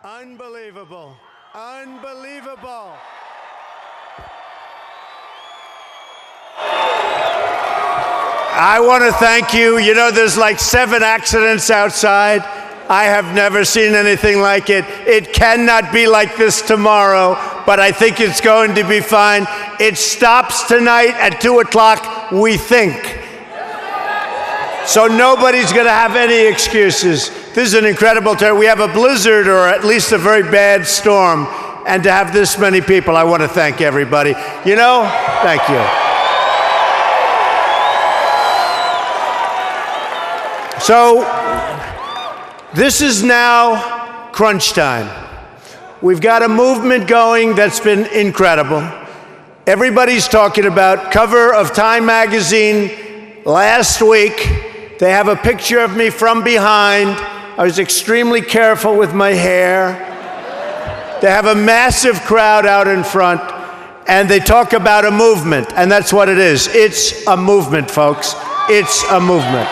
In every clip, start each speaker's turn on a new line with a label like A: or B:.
A: Unbelievable. Unbelievable. I want to thank you. You know, there's like 7 accidents outside. I have never seen anything like it. It cannot be like this tomorrow, but I think it's going to be fine. It stops tonight at 2 o'clock, we think. So nobody's going to have any excuses. This is an incredible turn. We have a blizzard, or at least a very bad storm, and to have this many people, I want to thank everybody. You know, thank you. So, this is now crunch time. We've got a movement going that's been incredible. Everybody's talking about cover of Time magazine last week. They have a picture of me from behind. I was extremely careful with my hair. They have a massive crowd out in front, and they talk about a movement, and that's what it is. It's a movement, folks. It's a movement.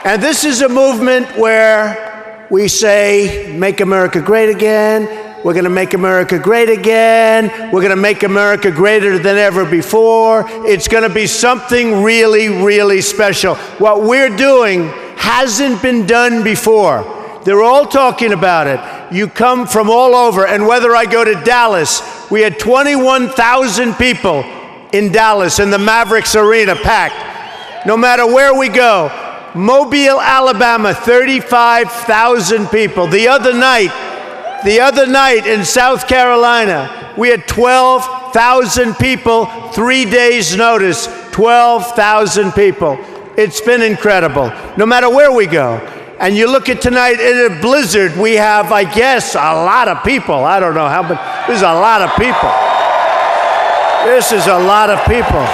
A: And this is a movement where we say, make America great again. We're going to make America great again. We're going to make America greater than ever before. It's going to be something really, really special. What we're doing hasn't been done before. They're all talking about it. You come from all over, and whether I go to Dallas, we had 21,000 people in Dallas in the Mavericks Arena, packed. No matter where we go. Mobile, Alabama, 35,000 people. The other night in South Carolina, we had 12,000 people, 3 days' notice, 12,000 people. It's been incredible, no matter where we go. And you look at tonight, in a blizzard, we have, I guess, a lot of people. I don't know how, but there's a lot of people. This is a lot of people.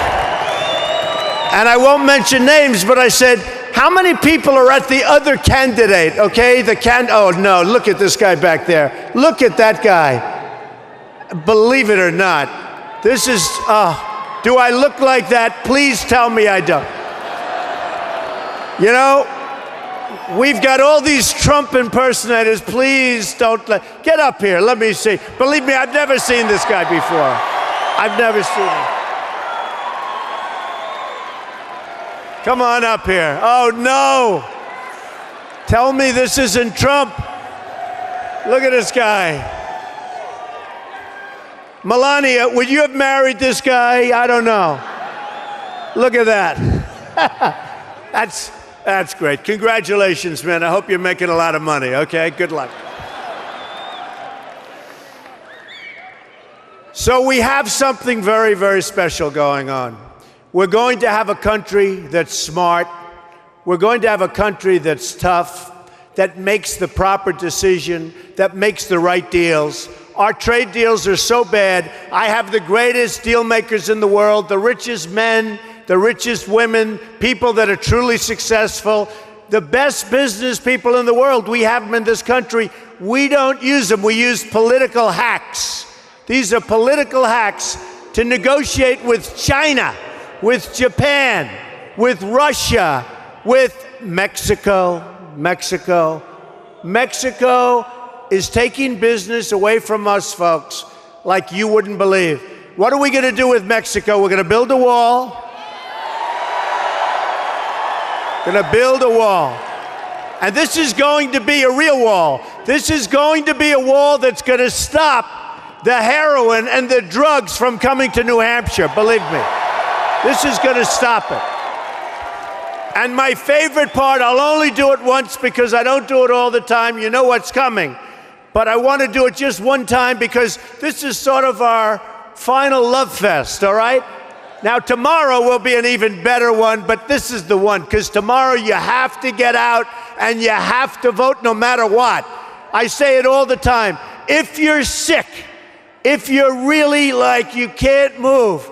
A: And I won't mention names, but I said, how many people are at the other candidate, okay? Oh no, look at this guy back there. Look at that guy. Believe it or not, this is, do I look like that? Please tell me I don't. You know, we've got all these Trump impersonators. Please don't get up here, let me see. Believe me, I've never seen this guy before. I've never seen him. Come on up here. Oh, no. Tell me this isn't Trump. Look at this guy. Melania, would you have married this guy? I don't know. Look at that. That's great. Congratulations, man. I hope you're making a lot of money, okay? Good luck. So we have something very, very special going on. We're going to have a country that's smart. We're going to have a country that's tough, that makes the proper decision, that makes the right deals. Our trade deals are so bad. I have the greatest deal makers in the world, the richest men, the richest women, people that are truly successful, the best business people in the world. We have them in this country. We don't use them. We use political hacks. These are political hacks to negotiate with China, with Japan, with Russia, with Mexico. Mexico is taking business away from us, folks, like you wouldn't believe. What are we going to do with Mexico? We're going to build a wall. Going to build a wall. And this is going to be a real wall. This is going to be a wall that's going to stop the heroin and the drugs from coming to New Hampshire, believe me. This is going to stop it. And my favorite part, I'll only do it once because I don't do it all the time. You know what's coming. But I want to do it just one time because this is sort of our final love fest, all right? Now, tomorrow will be an even better one, but this is the one, because tomorrow you have to get out and you have to vote no matter what. I say it all the time. If you're sick, if you're really like you can't move,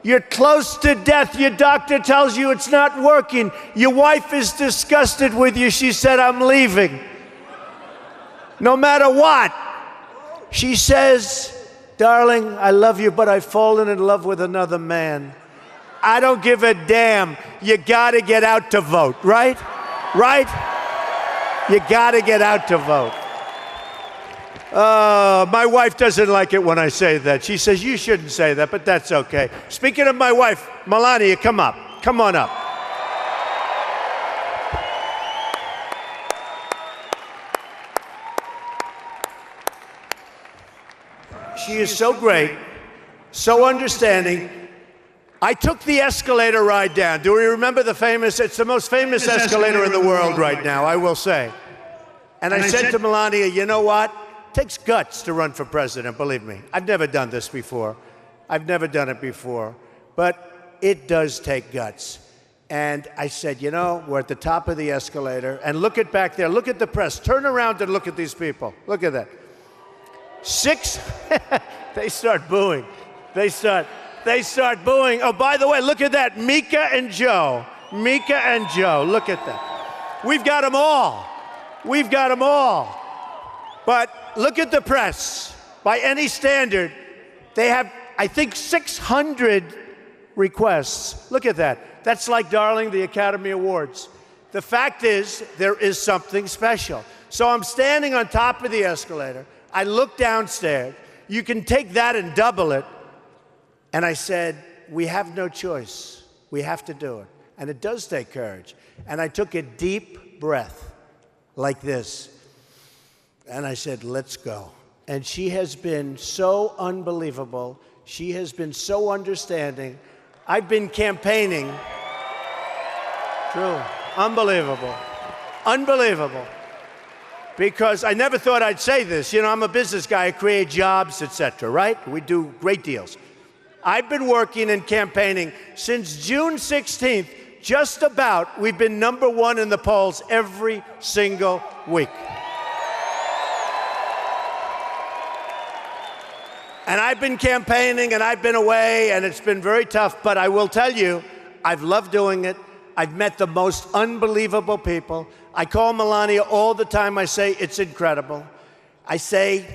A: you're close to death, your doctor tells you it's not working, your wife is disgusted with you, she said, I'm leaving. No matter what, She says, darling, I love you, but I've fallen in love with another man. I don't give a damn. You gotta get out to vote, right? Right? You gotta get out to vote. My wife doesn't like it when I say that. She says, you shouldn't say that, but that's okay. Speaking of my wife, Melania, come up. Come on up. She is so great, so understanding. I took the escalator ride down. Do we remember the famous, it's the most famous escalator in the world right now, I will say. And I said to Melania, you know what? It takes guts to run for president, believe me. I've never done this before. I've never done it before. But it does take guts. And I said, you know, we're at the top of the escalator, and look at back there. Look at the press. Turn around and look at these people. Look at that. They start booing. They start booing. Oh, by the way, look at that. Mika and Joe. Mika and Joe. Look at that. We've got them all. We've got them all. But look at the press. By any standard, they have, I think, 600 requests. Look at that. That's like, darling, the Academy Awards. The fact is, there is something special. So I'm standing on top of the escalator. I look downstairs. You can take that and double it. And I said, we have no choice. We have to do it. And it does take courage. And I took a deep breath like this. And I said, let's go. And she has been so unbelievable. She has been so understanding. I've been campaigning. True. Unbelievable. Unbelievable. Because I never thought I'd say this. You know, I'm a business guy. I create jobs, etc., right? We do great deals. I've been working and campaigning since June 16th, just about. We've been #1 in the polls every single week. And I've been campaigning, and I've been away, and it's been very tough. But I will tell you, I've loved doing it. I've met the most unbelievable people. I call Melania all the time. I say, it's incredible. I say,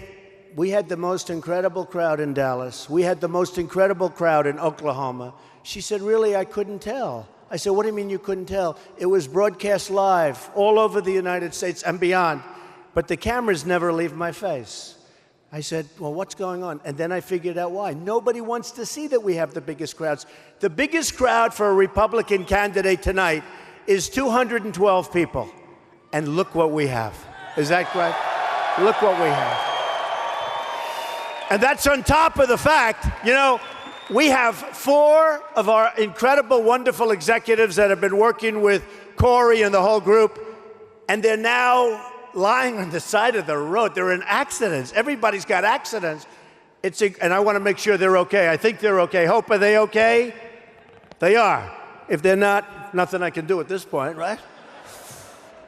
A: we had the most incredible crowd in Dallas. We had the most incredible crowd in Oklahoma. She said, really, I couldn't tell. I said, what do you mean you couldn't tell? It was broadcast live all over the United States and beyond. But the cameras never leave my face. I said, well, what's going on? And then I figured out why. Nobody wants to see that we have the biggest crowds. The biggest crowd for a Republican candidate tonight is 212 people. And look what we have. Is that correct? Look what we have. And that's on top of the fact, you know, we have 4 of our incredible, wonderful executives that have been working with Corey and the whole group, and they're now lying on the side of the road. They're in accidents. Everybody's got accidents. And I want to make sure they're okay. I think they're okay. Hope, are they okay? They are. If they're not, nothing I can do at this point, right?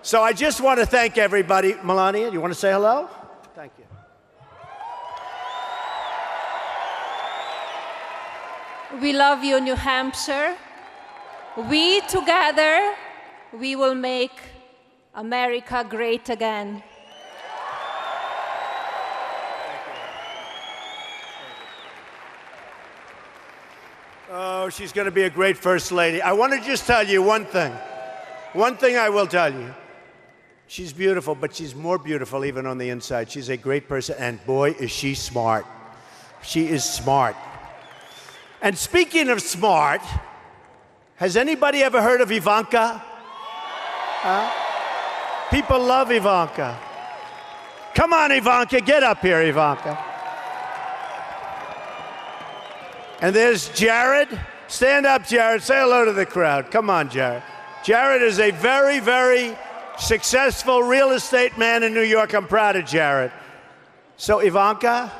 A: So I just want to thank everybody. Melania, you want to say hello? Thank you.
B: We love you, New Hampshire. We together, we will make America great again.
A: Oh, she's going to be a great first lady. I want to just tell you one thing. One thing I will tell you. She's beautiful, but she's more beautiful even on the inside. She's a great person, and boy, is she smart. She is smart. And speaking of smart, has anybody ever heard of Ivanka? People love Ivanka. Come on, Ivanka, get up here, Ivanka. And there's Jared. Stand up, Jared. Say hello to the crowd. Come on, Jared. Jared is a very, very successful real estate man in New York. I'm proud of Jared. So Ivanka,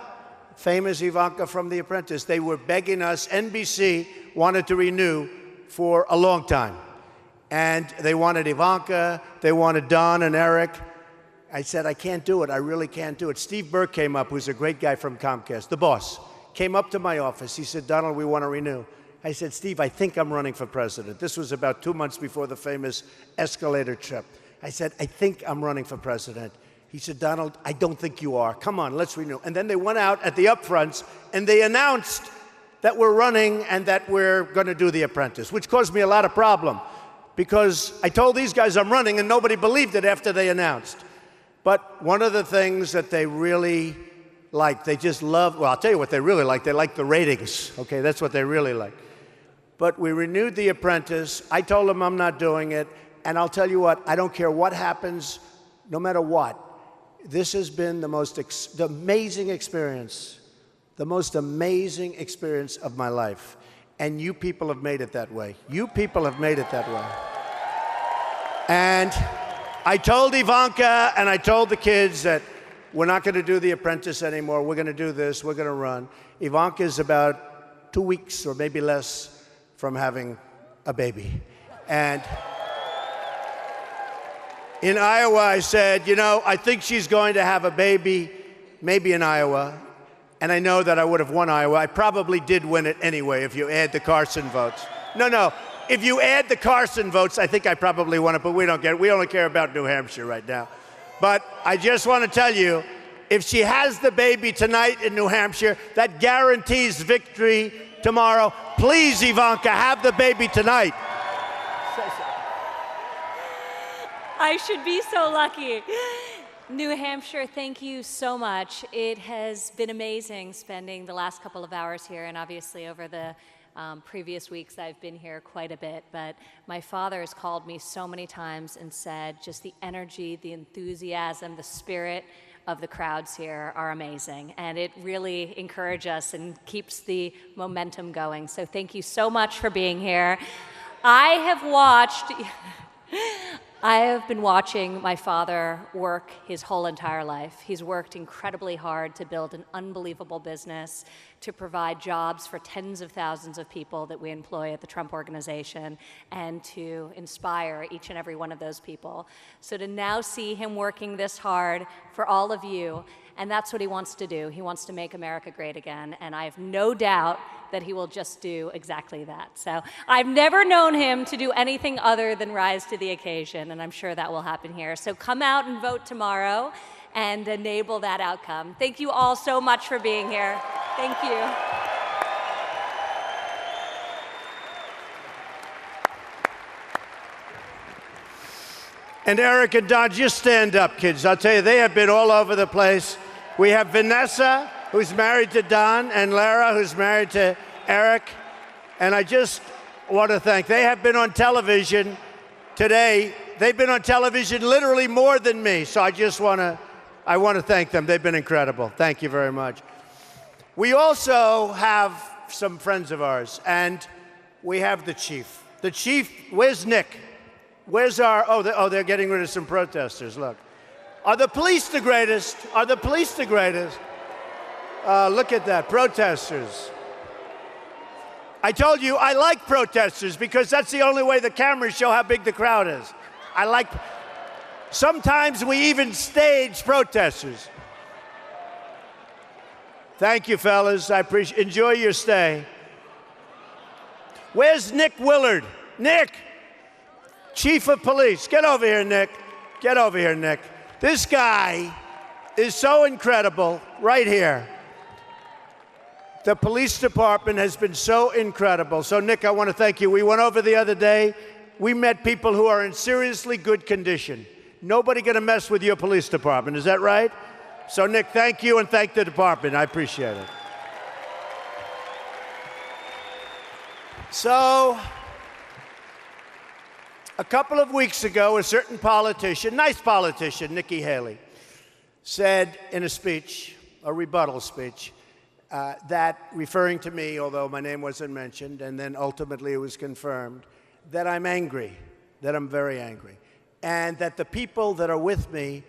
A: famous Ivanka from The Apprentice, they were begging us. NBC wanted to renew for a long time. And they wanted Ivanka, they wanted Don and Eric. I said, I can't do it. I really can't do it. Steve Burke came up, who's a great guy from Comcast, the boss, came up to my office. He said, Donald, we want to renew. I said, Steve, I think I'm running for president. This was about 2 months before the famous escalator trip. I said, I think I'm running for president. He said, Donald, I don't think you are. Come on, let's renew. And then they went out at the upfronts and they announced that we're running and that we're going to do The Apprentice, which caused me a lot of problem because I told these guys I'm running and nobody believed it after they announced. But one of the things that they really like, they just love, well, I'll tell you what they really like. They like the ratings. Okay, that's what they really like. But we renewed The Apprentice. I told them I'm not doing it. And I'll tell you what, I don't care what happens, no matter what. This has been the most amazing experience of my life. And you people have made it that way. You people have made it that way. And I told Ivanka and I told the kids that we're not going to do The Apprentice anymore. We're going to do this. We're going to run. Ivanka is about 2 weeks or maybe less from having a baby. And in Iowa, I said, you know, I think she's going to have a baby, maybe in Iowa. And I know that I would have won Iowa. I probably did win it anyway if you add the Carson votes. No. If you add the Carson votes, I think I probably won it, but we don't get it. We only care about New Hampshire right now. But I just want to tell you, if she has the baby tonight in New Hampshire, that guarantees victory tomorrow. Please, Ivanka, have the baby tonight.
C: I should be so lucky. New Hampshire, thank you so much. It has been amazing spending the last couple of hours here, and obviously over the previous weeks I've been here quite a bit, but my father has called me so many times and said just the energy, the enthusiasm, the spirit of the crowds here are amazing, and it really encourages us and keeps the momentum going. So thank you so much for being here. I have been watching my father work his whole entire life. He's worked incredibly hard to build an unbelievable business, to provide jobs for tens of thousands of people that we employ at the Trump Organization, and to inspire each and every one of those people. So to now see him working this hard for all of you, and that's what he wants to do. He wants to make America great again, and I have no doubt that he will just do exactly that. So I've never known him to do anything other than rise to the occasion, and I'm sure that will happen here. So come out and vote tomorrow and enable that outcome. Thank you all so much for being here. Thank you.
A: And Eric and Don, just stand up, kids. I'll tell you, they have been all over the place. We have Vanessa, who's married to Don, and Lara, who's married to Eric. And I just want to thank, they have been on television today. They've been on television literally more than me. So I want to thank them. They've been incredible. Thank you very much. We also have some friends of ours, and we have the chief. The chief, where's Nick? Where's our, they're getting rid of some protesters, look. Are the police the greatest? Are the police the greatest? Look at that, protesters. I told you I like protesters because that's the only way the cameras show how big the crowd is. Sometimes we even stage protesters. Thank you, fellas. I appreciate, enjoy your stay. Where's Nick Willard? Nick, Chief of Police. Get over here, Nick. Get over here, Nick. This guy is so incredible right here. The police department has been so incredible. So, Nick, I want to thank you. We went over the other day. We met people who are in seriously good condition. Nobody going to mess with your police department. Is that right? So, Nick, thank you, and thank the department. I appreciate it. So, a couple of weeks ago, a certain politician, nice politician, Nikki Haley, said in a speech, a rebuttal speech, that referring to me, although my name wasn't mentioned, and then ultimately it was confirmed, that I'm angry, that I'm very angry, and that the people that are with me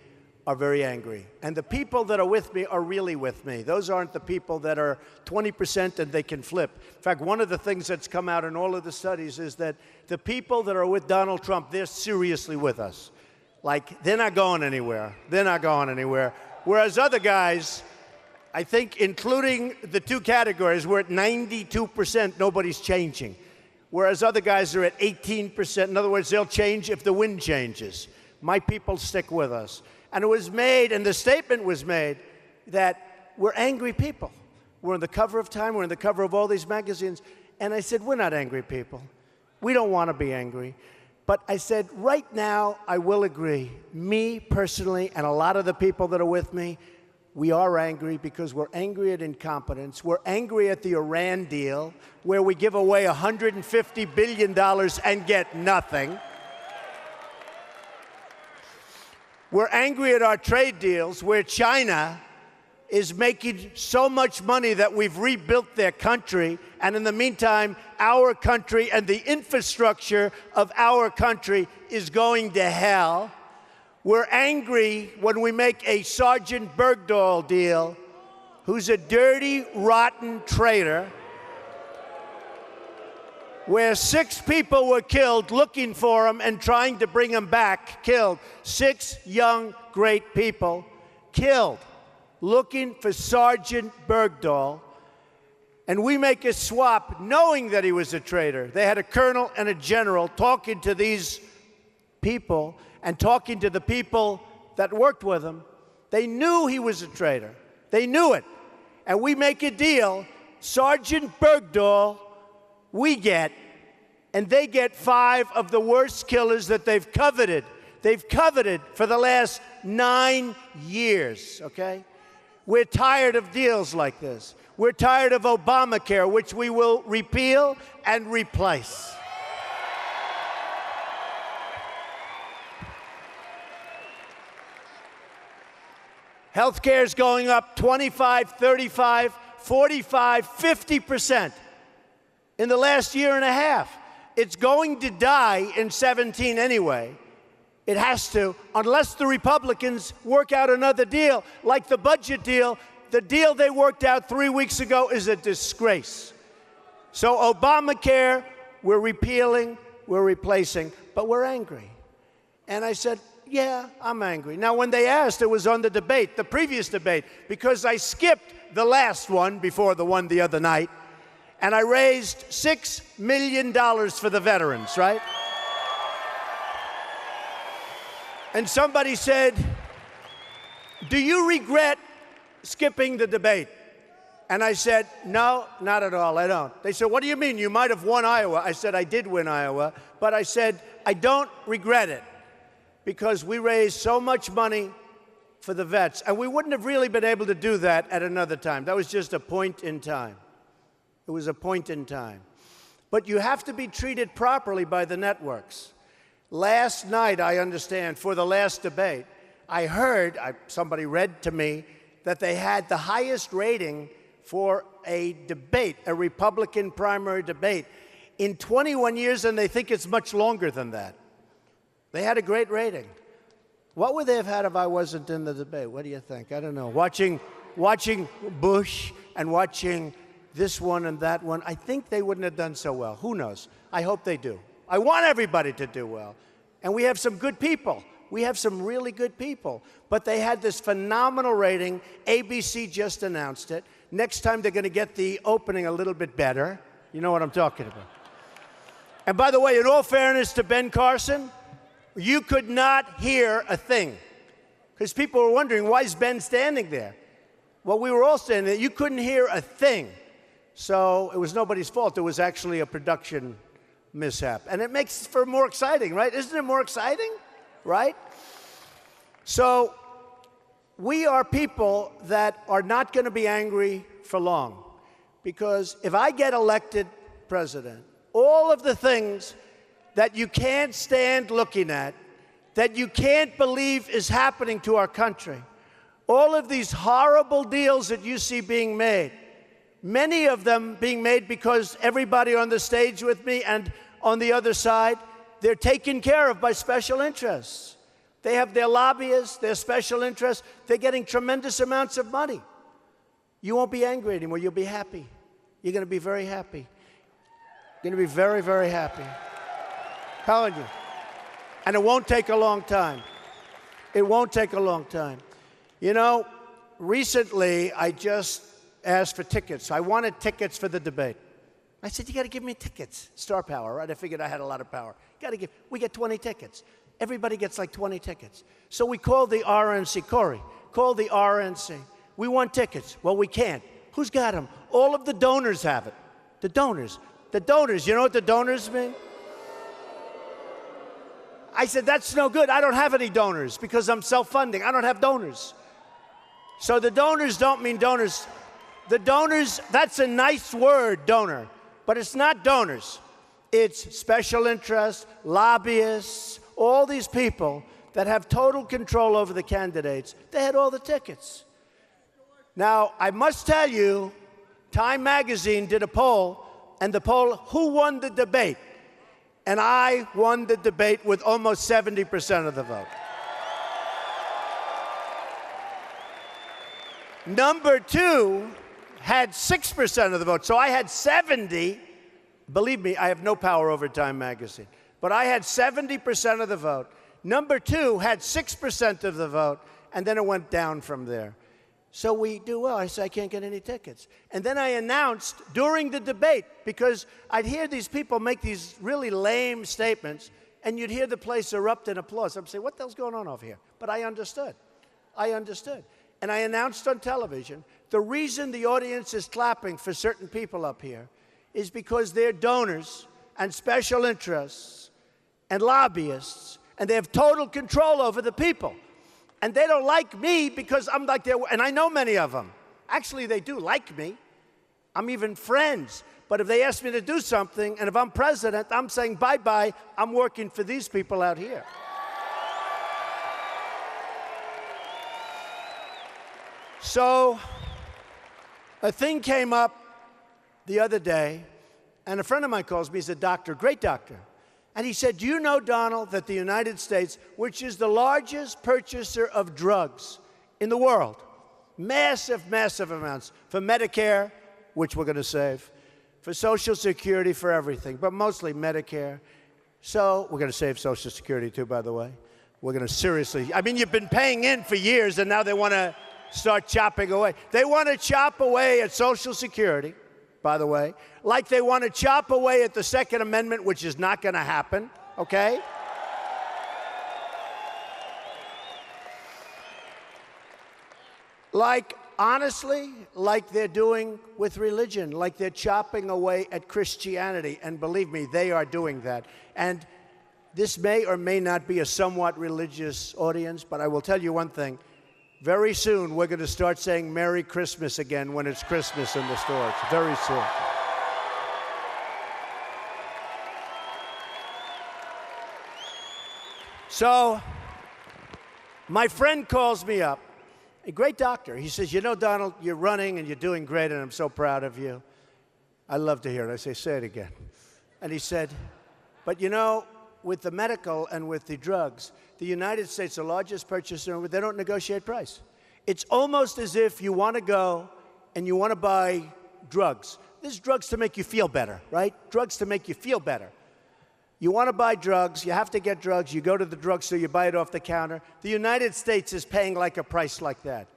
A: are very angry. And the people that are with me are really with me. Those aren't the people that are 20% and they can flip. In fact, one of the things that's come out in all of the studies is that the people that are with Donald Trump, they're seriously with us. Like, they're not going anywhere. They're not going anywhere. Whereas other guys, I think, including the two categories, we're at 92%, nobody's changing. Whereas other guys are at 18%. In other words, they'll change if the wind changes. My people stick with us. And it was made, and the statement was made, that we're angry people. We're on the cover of Time, we're on the cover of all these magazines. And I said, we're not angry people. We don't want to be angry. But I said, right now, I will agree. Me, personally, and a lot of the people that are with me, we are angry because we're angry at incompetence. We're angry at the Iran deal, where we give away $150 billion and get nothing. We're angry at our trade deals, where China is making so much money that we've rebuilt their country, and in the meantime, our country and the infrastructure of our country is going to hell. We're angry when we make a Sergeant Bergdahl deal, who's a dirty, rotten traitor, where 6 people were killed looking for him and trying to bring him back, killed. 6 young, great people killed looking for Sergeant Bergdahl. And we make a swap knowing that he was a traitor. They had a colonel and a general talking to these people and talking to the people that worked with him. They knew he was a traitor. They knew it. And we make a deal. Sergeant Bergdahl, we get, and they get 5 of the worst killers that they've coveted. They've coveted for the last 9 years, okay? We're tired of deals like this. We're tired of Obamacare, which we will repeal and replace. Healthcare is going up 25, 35, 45, 50% in the last year and a half. It's going to die in 17 anyway. It has to, unless the Republicans work out another deal, like the budget deal. The deal they worked out 3 weeks ago is a disgrace. So Obamacare, we're repealing, we're replacing, but we're angry. And I said, yeah, I'm angry. Now, when they asked, it was on the debate, the previous debate, because I skipped the last one before the one the other night, and I raised $6 million for the veterans, right? And somebody said, do you regret skipping the debate? And I said, no, not at all, I don't. They said, what do you mean? You might have won Iowa. I said, I did win Iowa, but I said, I don't regret it because we raised so much money for the vets, and we wouldn't have really been able to do that at another time. That was just a point in time. It was a point in time. But you have to be treated properly by the networks. Last night, I understand, for the last debate, I heard, somebody read to me, that they had the highest rating for a debate, a Republican primary debate, in 21 years, and they think it's much longer than that. They had a great rating. What would they have had if I wasn't in the debate? What do you think? I don't know. Watching Bush and watching this one and that one, I think they wouldn't have done so well. Who knows? I hope they do. I want everybody to do well. And we have some good people. We have some really good people. But they had this phenomenal rating. ABC just announced it. Next time they're going to get the opening a little bit better. You know what I'm talking about. And by the way, in all fairness to Ben Carson, you could not hear a thing. Because people were wondering, why is Ben standing there? Well, we were all standing there. You couldn't hear a thing. So it was nobody's fault. It was actually a production mishap. And it makes for more exciting, right? Isn't it more exciting? Right? So we are people that are not going to be angry for long. Because if I get elected president, all of the things that you can't stand looking at, that you can't believe is happening to our country, all of these horrible deals that you see being made, many of them being made because everybody on the stage with me and on the other side, they're taken care of by special interests. They have their lobbyists, their special interests. They're getting tremendous amounts of money. You won't be angry anymore. You'll be happy. You're going to be very happy. You're going to be very, very happy. Telling you. And it won't take a long time. It won't take a long time. You know, recently I just asked for tickets. I wanted tickets for the debate. I said, you got to give me tickets. Star power, right? I figured I had a lot of power. We get 20 tickets. everybody gets like 20 tickets. So we called the RNC, Corey, called the RNC. We want tickets. Well, we can't. Who's got them? All of the donors have it. The donors. The donors. You know what the donors mean? I said, that's no good. I don't have any donors because I'm self-funding. I don't have donors. So the donors don't mean donors. The donors, that's a nice word, donor, but it's not donors. It's special interests, lobbyists, all these people that have total control over the candidates. They had all the tickets. Now, I must tell you, Time magazine did a poll, and the poll, who won the debate? And I won the debate with almost 70% of the vote. Number two had 6% of the vote, so I had 70. Believe me, I have no power over Time magazine, but I had 70% of the vote. Number two had 6% of the vote, and then it went down from there. So we do well. I said, I can't get any tickets. And then I announced during the debate, because I'd hear these people make these really lame statements, and you'd hear the place erupt in applause. I'd say, what the hell's going on over here? But I understood. I understood. And I announced on television, the reason the audience is clapping for certain people up here is because they're donors and special interests and lobbyists, and they have total control over the people. And they don't like me because I'm like their, and I know many of them. Actually, they do like me. I'm even friends. But if they ask me to do something, and if I'm president, I'm saying bye-bye, I'm working for these people out here. So a thing came up the other day, and a friend of mine calls me. He's a doctor, great doctor. And he said, do you know, Donald, that the United States, which is the largest purchaser of drugs in the world, massive, massive amounts, for Medicare, which we're going to save, for Social Security, for everything, but mostly Medicare. So we're going to save Social Security, too, by the way. We're going to seriously, I mean, you've been paying in for years, and now they want to start chopping away. They want to chop away at Social Security, by the way, like they want to chop away at the Second Amendment, which is not going to happen, okay? Like, honestly, like they're doing with religion, like they're chopping away at Christianity. And believe me, they are doing that. And this may or may not be a somewhat religious audience, but I will tell you one thing. Very soon, we're going to start saying Merry Christmas again when it's Christmas in the stores. Very soon. So, my friend calls me up, a great doctor. He says, you know, Donald, you're running and you're doing great, and I'm so proud of you. I love to hear it. I say it again. And he said, but you know, with the medical and with the drugs, the United States, the largest purchaser, they don't negotiate price. It's almost as if you want to go and you want to buy drugs. There's drugs to make you feel better, right? Drugs to make you feel better. You want to buy drugs, you have to get drugs, you go to the drugstore, you buy it off the counter. The United States is paying like a price like that.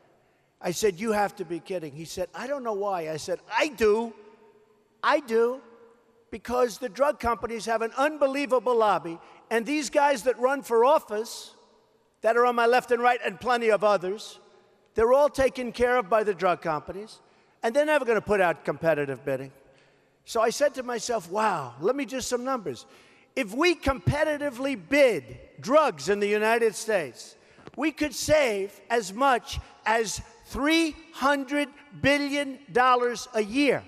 A: I said, you have to be kidding. He said, I don't know why. I said, I do. Because the drug companies have an unbelievable lobby, and these guys that run for office, that are on my left and right, and plenty of others, they're all taken care of by the drug companies, and they're never going to put out competitive bidding. So I said to myself, wow, let me just some numbers. If we competitively bid drugs in the United States, we could save as much as $300 billion a year.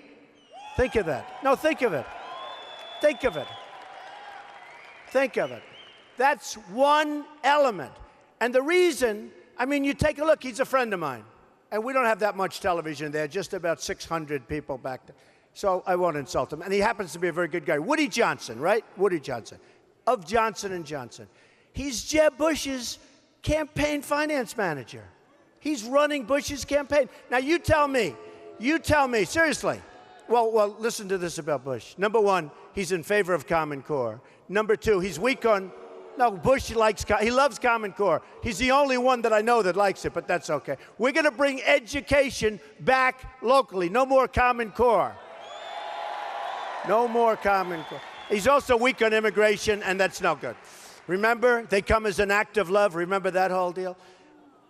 A: Think of that. No, think of it. Think of it. Think of it. That's one element. And the reason, I mean, you take a look, he's a friend of mine. And we don't have that much television there, just about 600 people back there. So I won't insult him. And he happens to be a very good guy. Woody Johnson, right? Woody Johnson, of Johnson & Johnson. He's Jeb Bush's campaign finance manager. He's running Bush's campaign. Now, you tell me, seriously. Well, listen to this about Bush. Number one, he's in favor of Common Core. Number two, he's weak on, no, Bush he loves Common Core. He's the only one that I know that likes it, but that's okay. We're going to bring education back locally. No more Common Core. No more Common Core. He's also weak on immigration, and that's no good. Remember, they come as an act of love. Remember that whole deal?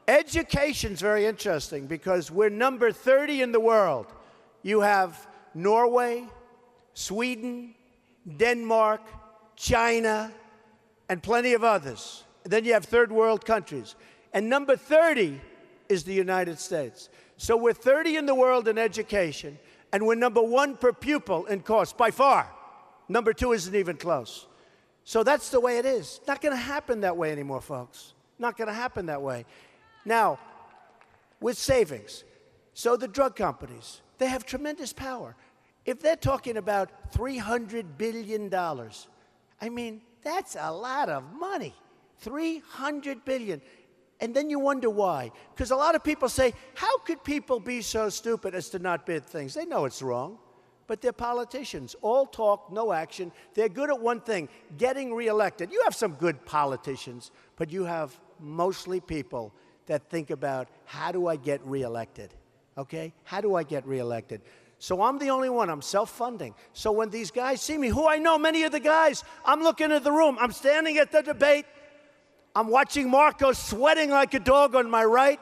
A: Education's very interesting because we're number 30 in the world. You have Norway, Sweden, Denmark, China, and plenty of others. Then you have third world countries. And number 30 is the United States. So we're 30 in the world in education, and we're number 1 per pupil in cost, by far. Number 2 isn't even close. So that's the way it is. Not going to happen that way anymore, folks. Not going to happen that way. Now, with savings, so the drug companies, they have tremendous power. If they're talking about $300 billion, I mean, that's a lot of money. $300 billion. And then you wonder why. Because a lot of people say, how could people be so stupid as to not bid things? They know it's wrong, but they're politicians. All talk, no action. They're good at one thing, getting reelected. You have some good politicians, but you have mostly people that think about, how do I get reelected? Okay? How do I get reelected? So I'm the only one. I'm self-funding. So when these guys see me, who I know, many of the guys, I'm looking at the room. I'm standing at the debate. I'm watching Marco sweating like a dog on my right.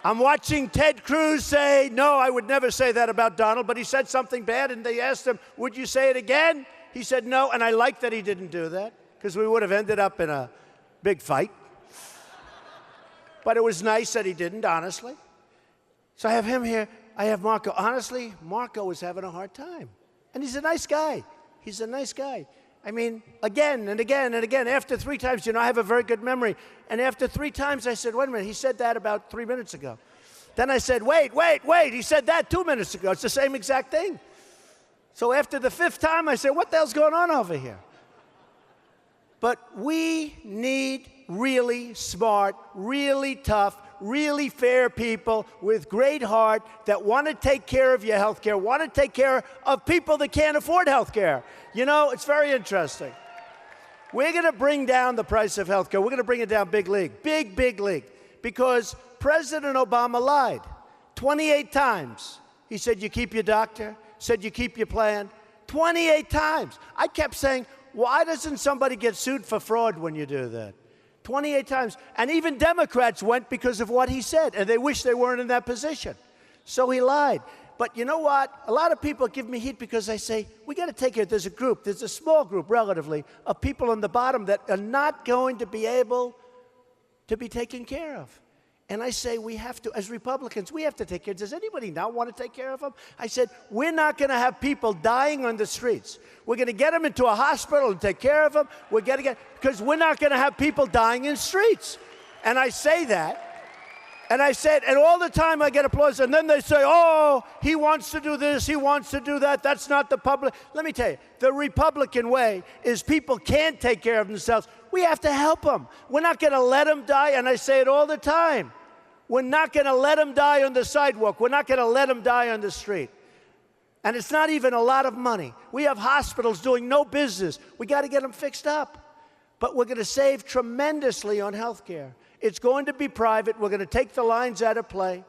A: I'm watching Ted Cruz say, no, I would never say that about Donald, but he said something bad, and they asked him, would you say it again? He said no, and I like that he didn't do that, because we would have ended up in a big fight. But it was nice that he didn't, honestly. So I have him here. I have Marco. Honestly, Marco was having a hard time. And he's a nice guy. He's a nice guy. I mean, again and again and again, after 3 times, I have a very good memory. And after 3 times, I said, wait a minute, he said that about 3 minutes ago. Then I said, wait, he said that 2 minutes ago. It's the same exact thing. So after the 5th time, I said, what the hell's going on over here? But we need really smart, really tough, really fair people with great heart that want to take care of your health care, want to take care of people that can't afford health care. It's very interesting. We're going to bring down the price of health care. We're going to bring it down big league, big league, because President Obama lied 28 times. He said, you keep your doctor, said you keep your plan, 28 times. I kept saying, why doesn't somebody get sued for fraud when you do that? 28 times. And even Democrats went because of what he said, and they wish they weren't in that position. So he lied. But you know what? A lot of people give me heat because I say, we got to take care. There's a small group, relatively, of people on the bottom that are not going to be able to be taken care of. And I say, we have to, as Republicans, we have to take care. Does anybody not want to take care of them? I said, we're not going to have people dying on the streets. We're going to get them into a hospital and take care of them. Because we're not going to have people dying in streets. And I say that. And I said, and all the time I get applause. And then they say, oh, he wants to do this, he wants to do that. That's not the public. Let me tell you, the Republican way is people can't take care of themselves. We have to help them. We're not going to let them die. And I say it all the time. We're not going to let them die on the sidewalk. We're not going to let them die on the street. And it's not even a lot of money. We have hospitals doing no business. We got to get them fixed up. But we're going to save tremendously on health care. It's going to be private. We're going to take the lines out of play.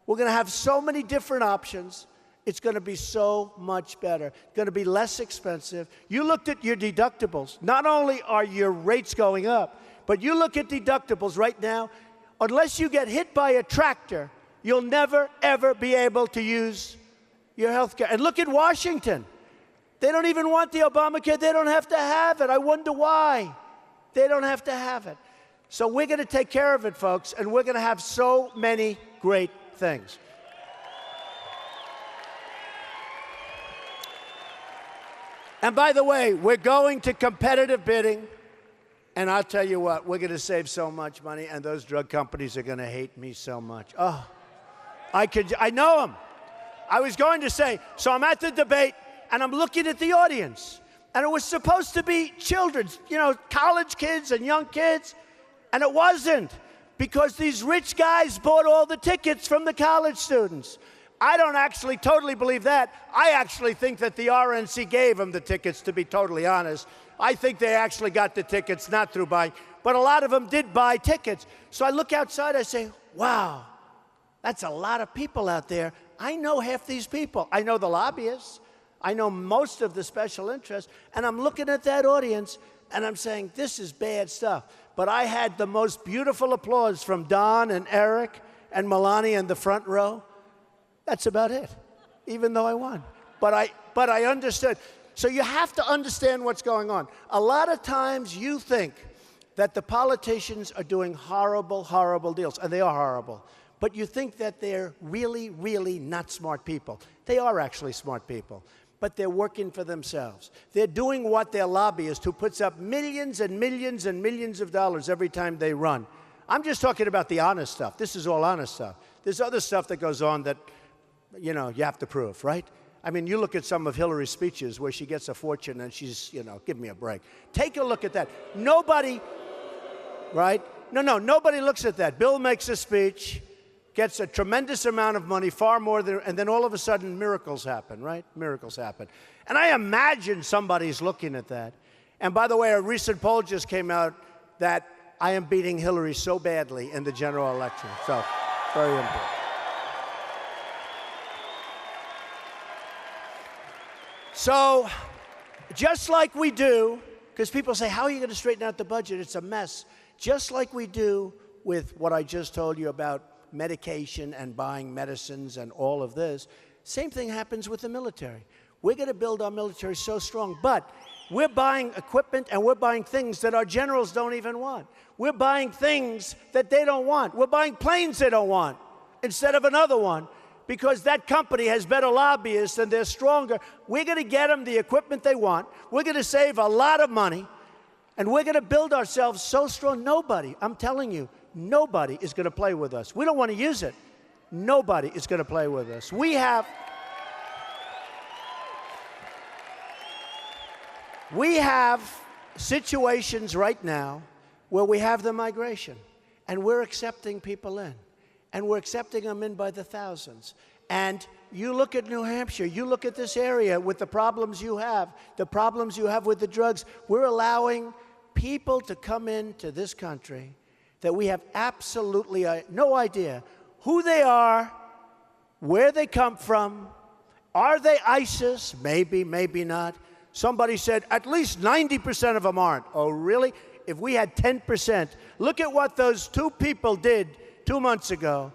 A: We're going to have so many different options. It's going to be so much better. It's going to be less expensive. You looked at your deductibles. Not only are your rates going up, but you look at deductibles right now. Unless you get hit by a tractor, you'll never, ever be able to use your health care. And look at Washington. They don't even want the Obamacare. They don't have to have it. I wonder why. They don't have to have it. So we're going to take care of it, folks, and we're going to have so many great things. And by the way, we're going to competitive bidding. And I'll tell you what, we're going to save so much money, and those drug companies are going to hate me so much. Oh, I know them. I was going to say, so I'm at the debate, and I'm looking at the audience. And it was supposed to be children, college kids and young kids. And it wasn't, because these rich guys bought all the tickets from the college students. I don't actually totally believe that. I actually think that the RNC gave them the tickets, to be totally honest. I think they actually got the tickets, not through buying. But a lot of them did buy tickets. So I look outside, I say, wow, that's a lot of people out there. I know half these people. I know the lobbyists. I know most of the special interests, and I'm looking at that audience, and I'm saying, this is bad stuff. But I had the most beautiful applause from Don and Eric and Melania in the front row. That's about it, even though I won. But I understood. So you have to understand what's going on. A lot of times you think that the politicians are doing horrible, horrible deals, and they are horrible. But you think that they're really, really not smart people. They are actually smart people, but they're working for themselves. They're doing what their lobbyist, who puts up millions and millions and millions of dollars every time they run. I'm just talking about the honest stuff. This is all honest stuff. There's other stuff that goes on that, you have to prove, right? I mean, you look at some of Hillary's speeches where she gets a fortune and she's, give me a break. Take a look at that. Nobody, right? No, nobody looks at that. Bill makes a speech, gets a tremendous amount of money, far more than, and then all of a sudden miracles happen, right? Miracles happen. And I imagine somebody's looking at that. And by the way, a recent poll just came out that I am beating Hillary so badly in the general election. So, very important. So, just like we do, because people say, how are you going to straighten out the budget? It's a mess. Just like we do with what I just told you about medication and buying medicines and all of this, same thing happens with the military. We're going to build our military so strong, but we're buying equipment and we're buying things that our generals don't even want. We're buying things that they don't want. We're buying planes they don't want instead of another one because that company has better lobbyists and they're stronger. We're going to get them the equipment they want. We're going to save a lot of money, and we're going to build ourselves so strong. Nobody, I'm telling you, nobody is going to play with us. We don't want to use it. Nobody is going to play with us. We have situations right now where we have the migration, and we're accepting people in, and we're accepting them in by the thousands. And you look at New Hampshire, you look at this area with the problems you have with the drugs. We're allowing people to come into this country that we have absolutely no idea who they are, where they come from. Are they ISIS? Maybe, maybe not. Somebody said at least 90% of them aren't. Oh, really? If we had 10%, look at what those two people did 2 months ago.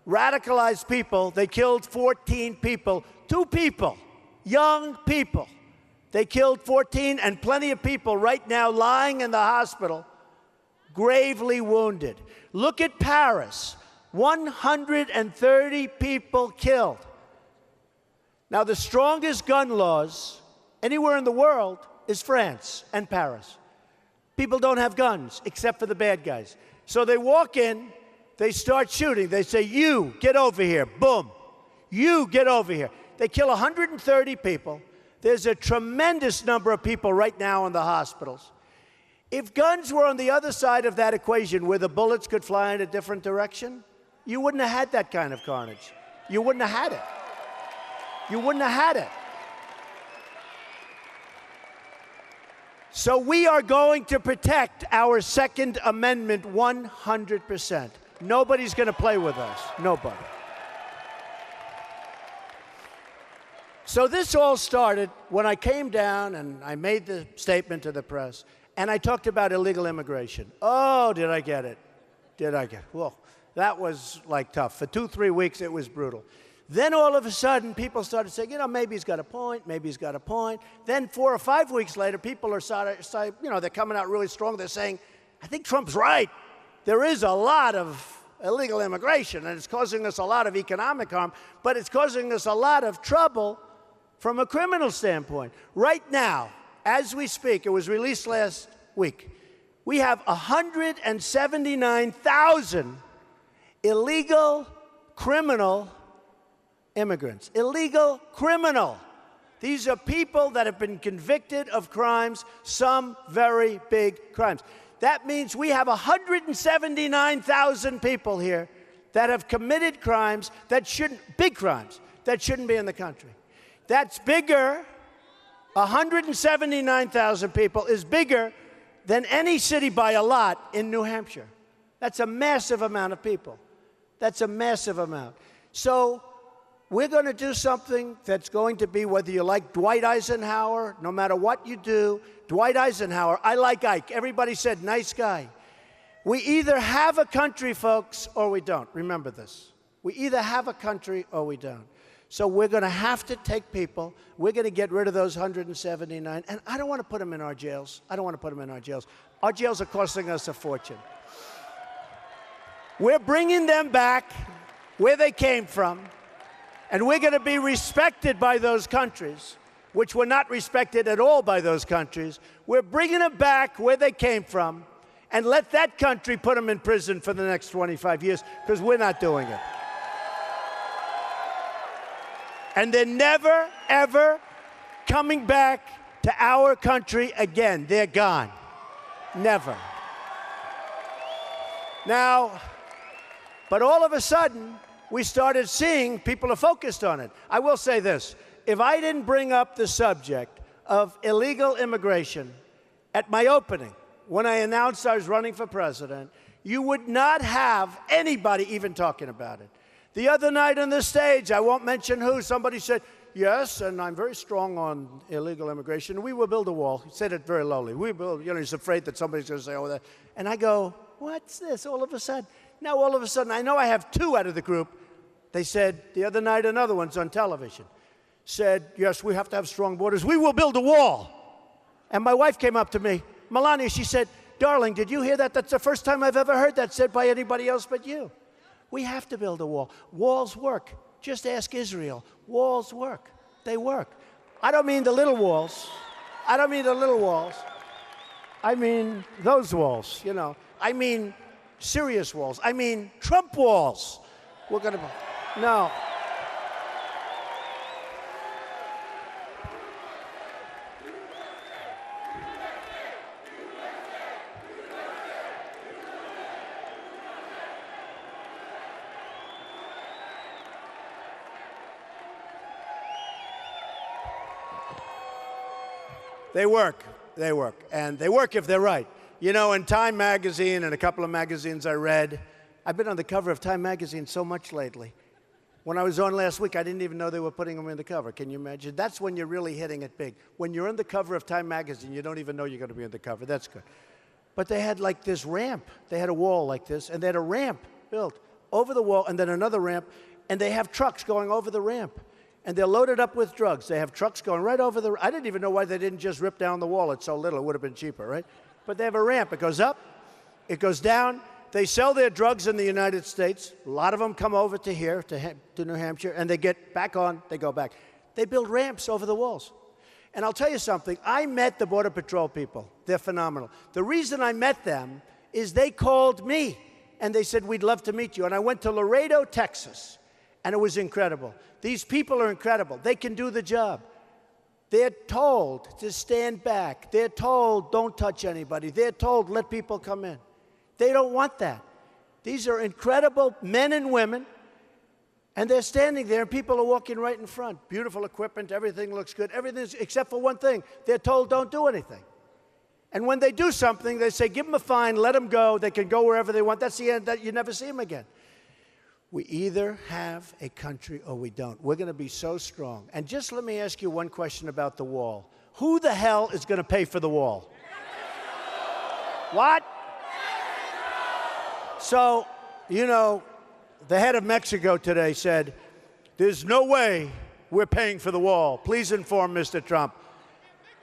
A: Radicalized people. They killed 14 people. 2 people, young people. They killed 14 and plenty of people right now lying in the hospital, gravely wounded. Look at Paris. 130 people killed. Now, the strongest gun laws anywhere in the world is France and Paris. People don't have guns except for the bad guys. So they walk in, they start shooting. They say, you, get over here. Boom. You, get over here. They kill 130 people. There's a tremendous number of people right now in the hospitals. If guns were on the other side of that equation where the bullets could fly in a different direction, you wouldn't have had that kind of carnage. You wouldn't have had it. You wouldn't have had it. So we are going to protect our Second Amendment 100%. Nobody's going to play with us. Nobody. So this all started when I came down and I made the statement to the press, and I talked about illegal immigration. Oh, did I get it? Did I get it? Well, that was like tough. For 2-3 weeks, it was brutal. Then all of a sudden, people started saying, maybe he's got a point, maybe he's got a point. Then 4 or 5 weeks later, people are they're coming out really strong. They're saying, I think Trump's right. There is a lot of illegal immigration, and it's causing us a lot of economic harm, but it's causing us a lot of trouble from a criminal standpoint. Right now, as we speak, it was released last week, we have 179,000 illegal criminal immigrants. Illegal criminal. These are people that have been convicted of crimes, some very big crimes. That means we have 179,000 people here that have committed crimes that big crimes, that shouldn't be in the country. That's bigger, 179,000 people is bigger than any city by a lot in New Hampshire. That's a massive amount of people. That's a massive amount. So we're going to do something that's going to be, whether you like Dwight Eisenhower, no matter what you do, Dwight Eisenhower, I like Ike. Everybody said, nice guy. We either have a country, folks, or we don't. Remember this. We either have a country or we don't. So we're going to have to take people. We're going to get rid of those 179. And I don't want to put them in our jails. I don't want to put them in our jails. Our jails are costing us a fortune. We're bringing them back where they came from. And we're going to be respected by those countries, which were not respected at all by those countries. We're bringing them back where they came from. And let that country put them in prison for the next 25 years, because we're not doing it. And they're never, ever coming back to our country again. They're gone. Never. Now, but all of a sudden, we started seeing people are focused on it. I will say this. If I didn't bring up the subject of illegal immigration at my opening, when I announced I was running for president, you would not have anybody even talking about it. The other night on the stage, I won't mention who, somebody said, yes, and I'm very strong on illegal immigration. We will build a wall. He said it very lowly. We will, he's afraid that somebody's going to say, oh, that. And I go, what's this all of a sudden? Now, all of a sudden, I know I have two out of the group. They said, the other night, another one's on television, said, yes, we have to have strong borders. We will build a wall. And my wife came up to me, Melania, she said, darling, did you hear that? That's the first time I've ever heard that said by anybody else but you. We have to build a wall. Walls work. Just ask Israel. Walls work. They work. I don't mean the little walls. I don't mean the little walls. I mean those walls, I mean serious walls. I mean Trump walls. We're going to... No. They work. They work. And they work if they're right. In Time magazine and a couple of magazines I read, I've been on the cover of Time magazine so much lately. When I was on last week, I didn't even know they were putting them in the cover. Can you imagine? That's when you're really hitting it big. When you're on the cover of Time magazine, you don't even know you're going to be on the cover. That's good. But they had like this ramp. They had a wall like this, and they had a ramp built over the wall, and then another ramp, and they have trucks going over the ramp. And they're loaded up with drugs. They have trucks going right over the... I didn't even know why they didn't just rip down the wall. It's so little. It would have been cheaper, right? But they have a ramp. It goes up. It goes down. They sell their drugs in the United States. A lot of them come over to here, to New Hampshire, and they get back on. They go back. They build ramps over the walls. And I'll tell you something. I met the Border Patrol people. They're phenomenal. The reason I met them is they called me, and they said, we'd love to meet you. And I went to Laredo, Texas. And it was incredible. These people are incredible. They can do the job. They're told to stand back. They're told don't touch anybody. They're told let people come in. They don't want that. These are incredible men and women, and they're standing there, and people are walking right in front. Beautiful equipment. Everything looks good. Everything's except for one thing. They're told don't do anything. And when they do something, they say give them a fine, let them go. They can go wherever they want. That's the end. That you never see them again. We either have a country or we don't. We're going to be so strong. And just let me ask you one question about the wall. Who the hell is going to pay for the wall? What? So, the head of Mexico today said, there's no way we're paying for the wall. Please inform Mr. Trump.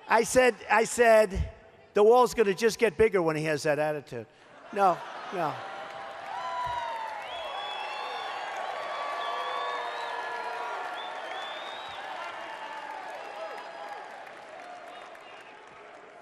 A: I said, the wall's going to just get bigger when he has that attitude. No.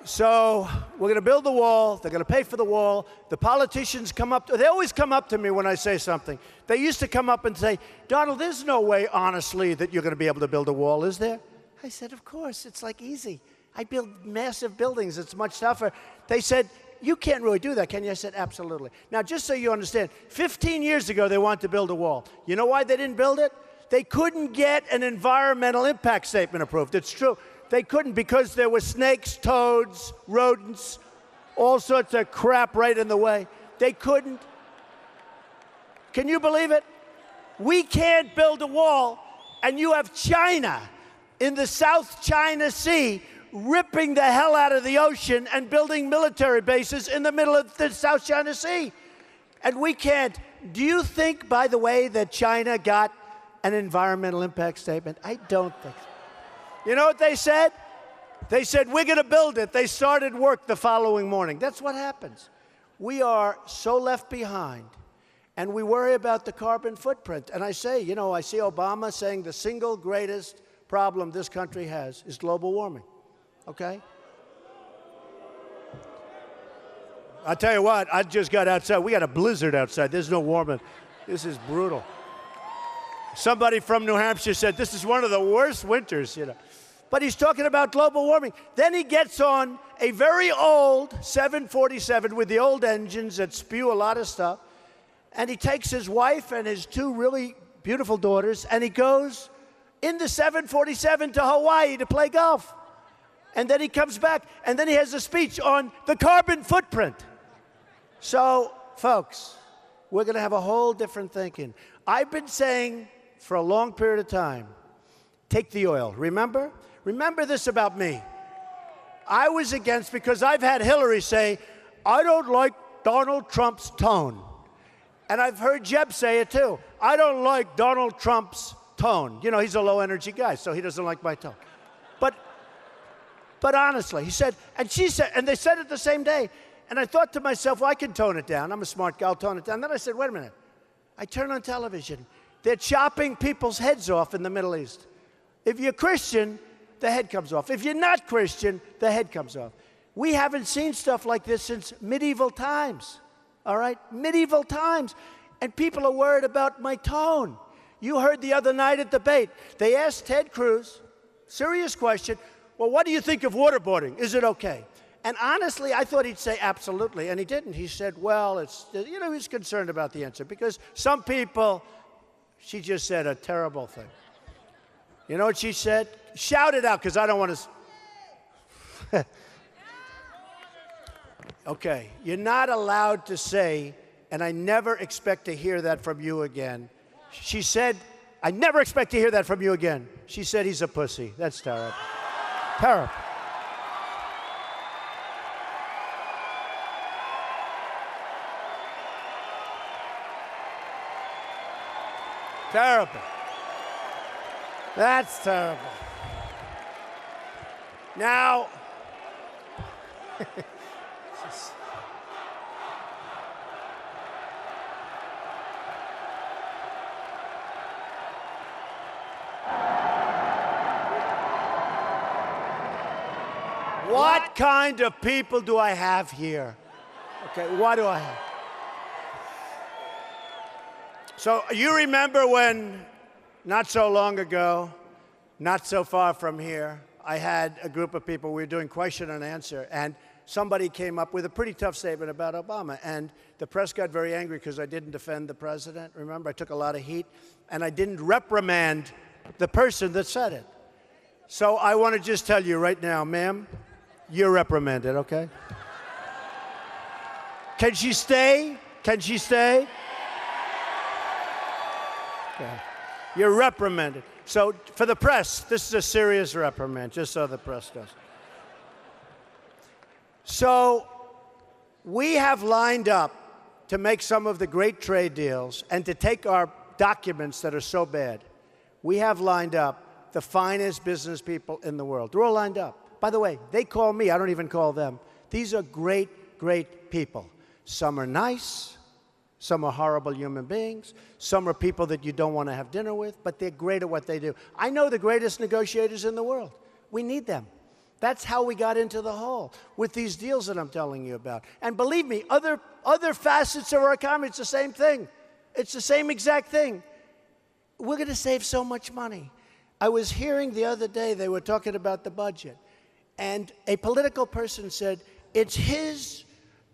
A: So we're going to build the wall. They're going to pay for the wall. The politicians come up. They always come up to me when I say something. They used to come up and say, Donald, there's no way, honestly, that you're going to be able to build a wall, is there? I said, of course. It's like easy. I build massive buildings. It's much tougher. They said, you can't really do that, can you? I said, absolutely. Now, just so you understand, 15 years ago, they wanted to build a wall. You know why they didn't build it? They couldn't get an environmental impact statement approved. It's true. They couldn't because there were snakes, toads, rodents, all sorts of crap right in the way. They couldn't. Can you believe it? We can't build a wall And you have China in the South China Sea ripping the hell out of the ocean and building military bases in the middle of the South China Sea. And we can't. Do you think, by the way, that China got an environmental impact statement? I don't think so. You know what they said? They said, we're going to build it. They started work the following morning. That's what happens. We are so left behind, and we worry about the carbon footprint. And I say, you know, I see Obama saying the single greatest problem this country has is global warming, okay? I'll tell you what, I just got outside. We got a blizzard outside. There's no warming. This is brutal. Somebody from New Hampshire said this is one of the worst winters, you know. But he's talking about global warming. Then he gets on a very old 747 with the old engines that spew a lot of stuff, and he takes his wife and his two really beautiful daughters, and he goes in the 747 to Hawaii to play golf. And then he comes back, and then he has a speech on the carbon footprint. So, folks, we're going to have a whole different thinking. I've been saying for a long period of time, take the oil. Remember? Remember this about me. I was against, because I've had Hillary say, I don't like Donald Trump's tone. And I've heard Jeb say it too. I don't like Donald Trump's tone. You know, he's a low-energy guy, so he doesn't like my tone. But honestly, he said, and she said, and they said it the same day. And I thought to myself, well, I can tone it down. I'm a smart guy, I'll tone it down. Then I said, wait a minute. I turn on television. They're chopping people's heads off in the Middle East. If you're Christian, the head comes off. If you're not Christian, the head comes off. We haven't seen stuff like this since medieval times, all right? Medieval times. And people are worried about my tone. You heard the other night at debate, they asked Ted Cruz, serious question, well, what do you think of waterboarding? Is it okay? And honestly, I thought he'd say absolutely, and he didn't. He said, well, it's, you know, he's concerned about the answer, because some people, she just said a terrible thing. You know what she said? Shout it out, because I don't want to. Okay, you're not allowed to say, and I never expect to hear that from you again. She said, I never expect to hear that from you again. She said he's a pussy. That's terrible. Terrible. Terrible. That's terrible. Now, what kind of people do I have here? Okay, what do I have? So you remember when, not so long ago, not so far from here, I had a group of people, we were doing question and answer, and somebody came up with a pretty tough statement about Obama, and the press got very angry because I didn't defend the president. Remember, I took a lot of heat, and I didn't reprimand the person that said it. So I want to just tell you right now, ma'am, you're reprimanded, okay? Can she stay? Can she stay? Okay. You're reprimanded. So for the press, this is a serious reprimand, just so the press knows. So we have lined up to make some of the great trade deals and to take our documents that are so bad. We have lined up the finest business people in the world. They're all lined up. By the way, they call me. I don't even call them. These are great, great people. Some are nice. Some are horrible human beings. Some are people that you don't want to have dinner with, but they're great at what they do. I know the greatest negotiators in the world. We need them. That's how we got into the hole with these deals that I'm telling you about. And believe me, other facets of our economy, it's the same thing. It's the same exact thing. We're going to save so much money. I was hearing the other day, they were talking about the budget, and a political person said, it's his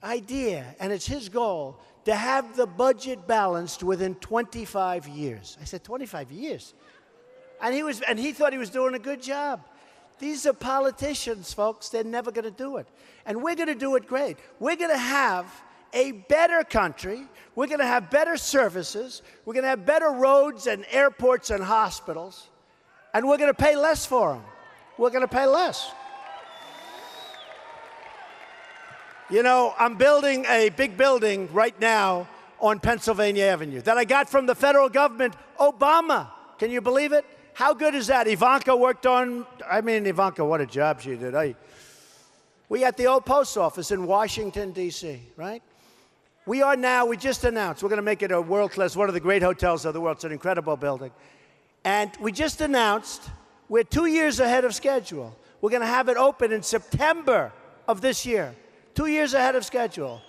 A: idea and it's his goal to have the budget balanced within 25 years. I said, 25 years? And he thought he was doing a good job. These are politicians, folks. They're never going to do it. And we're going to do it great. We're going to have a better country. We're going to have better services. We're going to have better roads and airports and hospitals. And we're going to pay less for them. We're going to pay less. You know, I'm building a big building right now on Pennsylvania Avenue that I got from the federal government, Obama. Can you believe it? How good is that? Ivanka worked on, Ivanka, what a job she did. We at the old post office in Washington, D.C., right? We just announced, we're going to make it a world-class, one of the great hotels of the world. It's an incredible building. And we just announced we're 2 years ahead of schedule. We're going to have it open in September of this year. 2 years ahead of schedule.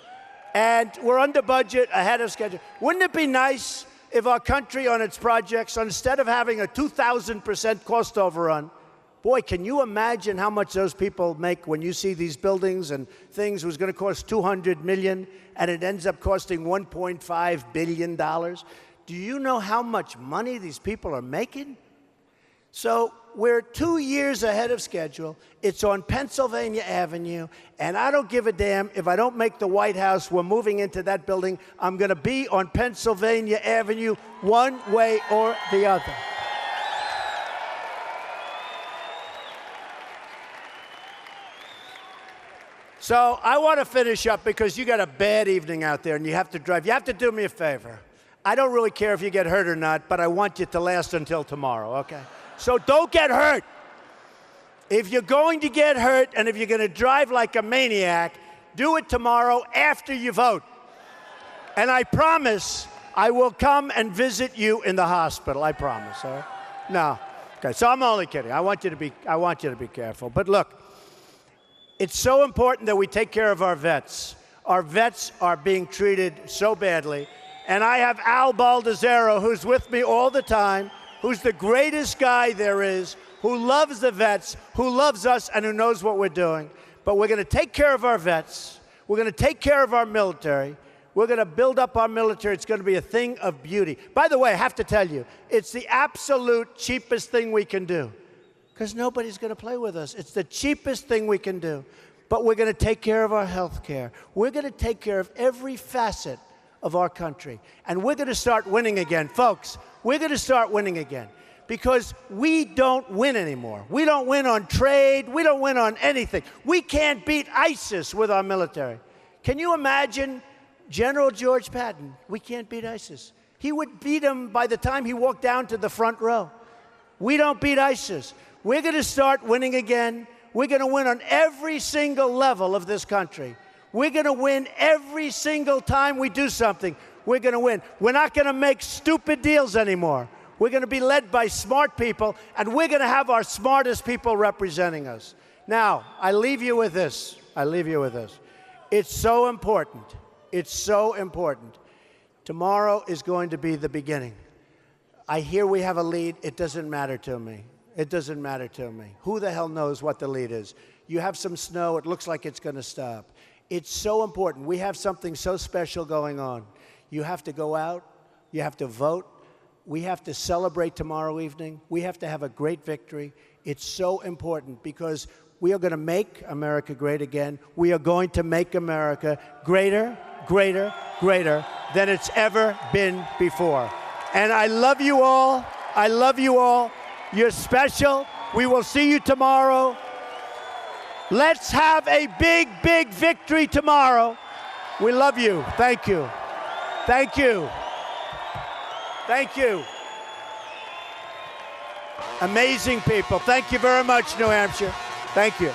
A: And we're under budget, ahead of schedule. Wouldn't it be nice if our country on its projects, instead of having a 2,000% cost overrun, boy, can you imagine how much those people make when you see these buildings and things was going to cost $200 million and it ends up costing $1.5 billion? Do you know how much money these people are making? So we're 2 years ahead of schedule. It's on Pennsylvania Avenue, and I don't give a damn if I don't make the White House. We're moving into that building. I'm going to be on Pennsylvania Avenue one way or the other. So I want to finish up because you got a bad evening out there and you have to drive. You have to do me a favor. I don't really care if you get hurt or not, but I want you to last until tomorrow, okay? So don't get hurt. If you're going to get hurt and if you're going to drive like a maniac, do it tomorrow after you vote. And I promise I will come and visit you in the hospital. I promise, all right? No. Okay, so I'm only kidding. I want you to be careful. But look, it's so important that we take care of our vets. Our vets are being treated so badly. And I have Al Baldessaro, who's with me all the time, who's the greatest guy there is, who loves the vets, who loves us, and who knows what we're doing. But we're going to take care of our vets. We're going to take care of our military. We're going to build up our military. It's going to be a thing of beauty. By the way, I have to tell you, it's the absolute cheapest thing we can do because nobody's going to play with us. It's the cheapest thing we can do. But we're going to take care of our health care. We're going to take care of every facet of our country. And we're going to start winning again. Folks, we're going to start winning again because we don't win anymore. We don't win on trade. We don't win on anything. We can't beat ISIS with our military. Can you imagine General George Patton? We can't beat ISIS. He would beat him by the time he walked down to the front row. We don't beat ISIS. We're going to start winning again. We're going to win on every single level of this country. We're going to win every single time we do something. We're going to win. We're not going to make stupid deals anymore. We're going to be led by smart people, and we're going to have our smartest people representing us. Now, I leave you with this. It's so important. It's so important. Tomorrow is going to be the beginning. I hear we have a lead. It doesn't matter to me. It doesn't matter to me. Who the hell knows what the lead is? You have some snow. It looks like it's going to stop. It's so important. We have something so special going on. You have to go out. You have to vote. We have to celebrate tomorrow evening. We have to have a great victory. It's so important because we are going to make America great again. We are going to make America greater, greater, greater than it's ever been before. And I love you all. I love you all. You're special. We will see you tomorrow. Let's have a big, big victory tomorrow. We love you. Thank you. Thank you. Thank you. Amazing people. Thank you very much, New Hampshire. Thank you.